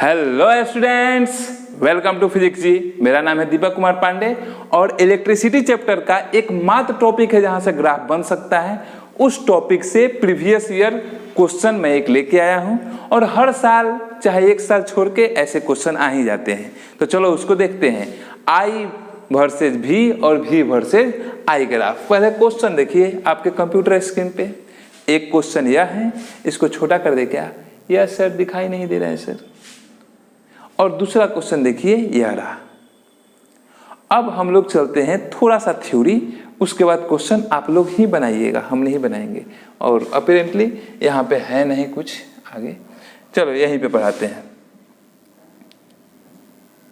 Hello students, welcome to physics ji. मेरा नाम है दीपक कुमार पांडे और इलेक्ट्रिसिटी चैप्टर का एकमात्र टॉपिक है जहां से ग्राफ बन सकता है। उस टॉपिक से प्रीवियस ईयर क्वेश्चन मैं एक लेके आया हूं और हर साल चाहे एक साल छोड़ के ऐसे क्वेश्चन आ ही जाते हैं। तो चलो उसको देखते हैं। आई वर्सेज भी और भी वर्सेज आई ग्राफ। पहले क्वेश्चन देखिए आपके कंप्यूटर स्क्रीन पे। एक क्वेश्चन यह है, इसको छोटा कर दे क्या? यह सर दिखाई नहीं दे रहा है सर। और दूसरा क्वेश्चन देखिए यह रहा। अब हम लोग चलते हैं थोड़ा सा थ्योरी, उसके बाद क्वेश्चन आप लोग ही बनाइएगा, हम नहीं बनाएंगे। और अपेरेंटली यहाँ पे है नहीं कुछ आगे, चलो यहीं पे पढ़ाते हैं।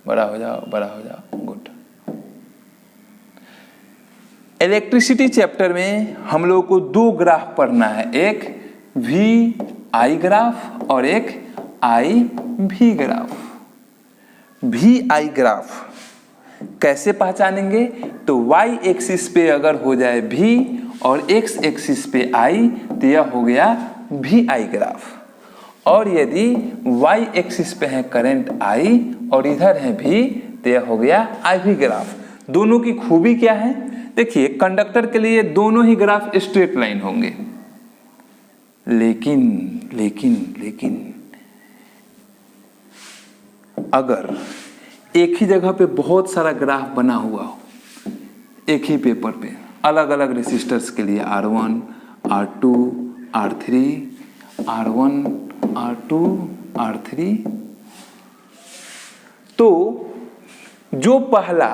बड़ा हो जाओ, बड़ा हो जाओ, गुड। इलेक्ट्रिसिटी चैप्टर में हम लोग को दो ग्राफ पढ़ना है, एक वी आई ग्राफ और एक आई भी ग्राफ। वी आई ग्राफ कैसे पहचानेंगे? तो y एक्सिस पे अगर हो जाए v और x एक्सिस पे i तो यह हो गया वी आई ग्राफ। और यदि y एक्सिस पे है करंट i और इधर है v तो यह हो गया आई भी ग्राफ। दोनों की खूबी क्या है? देखिए, कंडक्टर के लिए दोनों ही ग्राफ स्ट्रेट लाइन होंगे, लेकिन अगर एक ही जगह पे बहुत सारा ग्राफ बना हुआ हो, एक ही पेपर पे अलग अलग रेसिस्टर्स के लिए R1, R2, R3, R1, R2, R3, तो जो पहला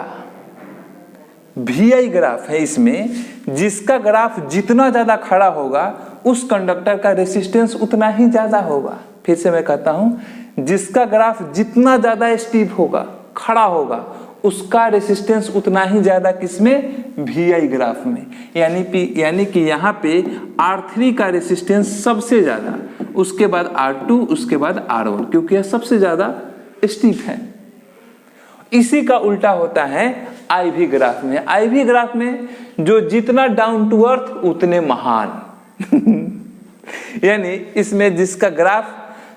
VI ग्राफ है, इसमें जिसका ग्राफ जितना ज्यादा खड़ा होगा उस कंडक्टर का रेसिस्टेंस उतना ही ज्यादा होगा। फिर से मैं कहता हूं, जिसका ग्राफ जितना ज्यादा स्टीप होगा, खड़ा होगा, उसका रेसिस्टेंस उतना ही ज्यादा किसमें? VI ग्राफ में। यानी कि यहाँ पे R3 का रेसिस्टेंस सबसे ज्यादा, उसके बाद R2, उसके बाद R1, क्योंकि यह सबसे ज्यादा स्टीप है। इसी का उल्टा होता है IV ग्राफ में। IV ग्राफ में जो जितना डाउन टू अर्थ उतने महान यानी इसमें जिसका ग्राफ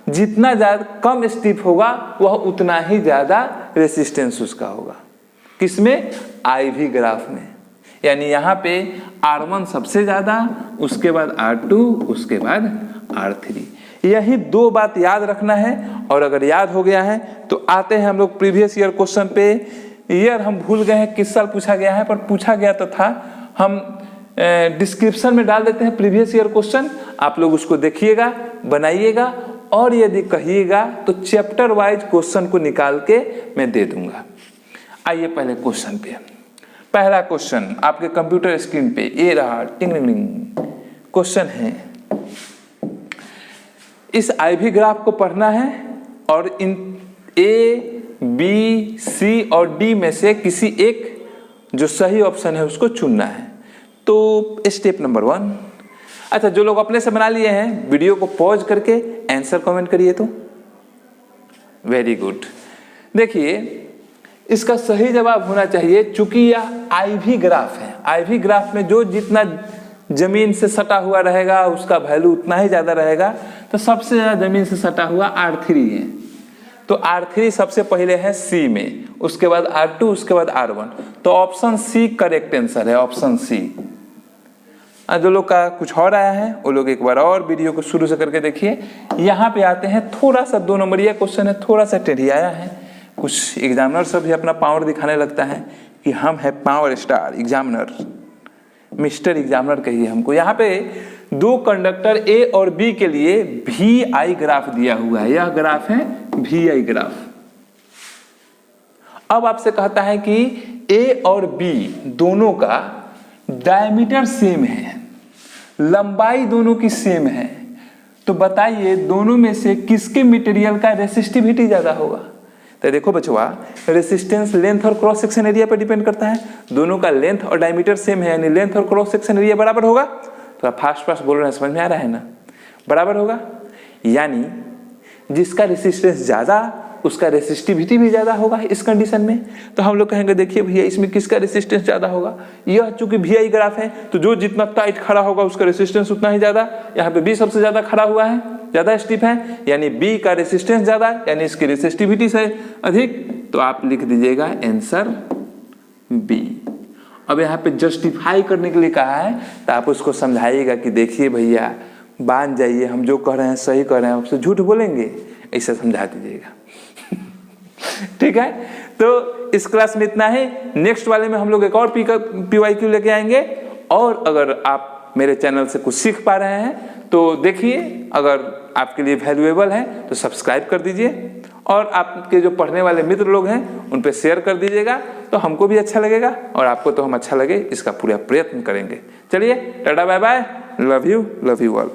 जितना ज्यादा कम स्टीप होगा वह उतना ही ज्यादा रेसिस्टेंस उसका होगा। किसमें? IV ग्राफ में। यानी यहाँ पे R1 सबसे ज्यादा, उसके बाद R2, उसके बाद R3। यही दो बात याद रखना है। और अगर याद हो गया है तो आते हैं हम लोग प्रीवियस ईयर क्वेश्चन पे। ईयर हम भूल गए हैं किस साल पूछा गया है, पर पूछा गया तो था। हम डिस्क्रिप्शन में डाल देते हैं प्रीवियस ईयर क्वेश्चन, आप लोग उसको देखिएगा, बनाइएगा और यदि कहिएगा तो चैप्टर वाइज क्वेश्चन को निकाल के मैं दे दूंगा। आइए पहले क्वेश्चन पे। पहला क्वेश्चन आपके कंप्यूटर स्क्रीन पे ये रहा, टिंग क्वेश्चन है। इस IV ग्राफ को पढ़ना है और इन A, B, C और D में से किसी एक जो सही ऑप्शन है उसको चुनना है। तो स्टेप नंबर 1। अच्छा, जो लोग अपने से बना लिए हैं वीडियो को पॉज करके आंसर कमेंट करिए तो वेरी गुड। देखिए, इसका सही जवाब होना चाहिए, चूंकि यह IV ग्राफ है। IV ग्राफ में जो जितना जमीन से सटा हुआ रहेगा उसका वैल्यू उतना ही ज्यादा रहेगा। तो सबसे ज्यादा जमीन से सटा हुआ R3 है, तो R3 सबसे पहले है C में, उसके बाद R2, उसके बाद R1। तो ऑप्शन C करेक्ट आंसर है, ऑप्शन C। जो लोग का कुछ और आया है वो लोग एक बार और वीडियो को शुरू से करके देखिए। यहाँ पे आते हैं, थोड़ा सा 2 नंबरिया क्वेश्चन है, थोड़ा सा टेढ़ियाया है। कुछ एग्जामिनर सब भी अपना पावर दिखाने लगता है कि हम है power star examiner, mister examiner कहिए हमको। यहाँ पे दो कंडक्टर A और B के लिए VI ग्राफ दिया हुआ है। यह ग्राफ है VI ग्राफ। अब आपसे कहता है कि A और B दोनों का डायमीटर सेम है, लंबाई दोनों की सेम है। तो बताइए दोनों में से किसके मटेरियल का रेसिस्टिविटी ज्यादा होगा? तो देखो बचवा, रेसिस्टेंस लेंथ और क्रॉस सेक्शन एरिया पर डिपेंड करता है। दोनों का लेंथ और डायमीटर सेम है, यानी लेंथ और क्रॉस सेक्शन एरिया बराबर होगा। तो फास्ट बोल रहे हैं, समझ में आ रहा है ना? बराबर होगा, यानी जिसका रेसिस्टेंस ज्यादा उसका रेसिस्टिविटी भी ज्यादा होगा इस कंडीशन में। तो हम लोग कहेंगे देखिए भैया इसमें किसका रेसिस्टेंस ज्यादा होगा? यह चूंकि VI ग्राफ है तो जो जितना टाइट खड़ा होगा उसका रेसिस्टेंस उतना ही ज्यादा। यहाँ पे B सबसे ज्यादा खड़ा हुआ है ज़्यादा स्टिफ है, यानी बी का रेसिस्टेंस ज़्यादा, यानी इसकी रेसिस्टिविटी से अधिक, तो आप लिख दीजिएगा आंसर बी। अब यहाँ पे जस्टिफाई करने के लिए कहा है, तो आप उसको समझाइएगा कि देखिए भैया मान जाइए, हम जो कह रहे हैं सही कह रहे हैं, आपसे झूठ बोलेंगे, ऐसा समझा दीजिएगा। ठीक है, तो इस क्लास में इतना ही। नेक्स्ट वाले में हम लोग एक और PYQ लेके आएंगे। और अगर आप मेरे चैनल से कुछ सीख पा रहे हैं तो देखिए, अगर आपके लिए वैल्यूएबल है तो सब्सक्राइब कर दीजिए, और आपके जो पढ़ने वाले मित्र लोग हैं उन पे शेयर कर दीजिएगा, तो हमको भी अच्छा लगेगा और आपको तो हम अच्छा लगे इसका पूरा प्रयत्न करेंगे। चलिए tata bye bye, love you all.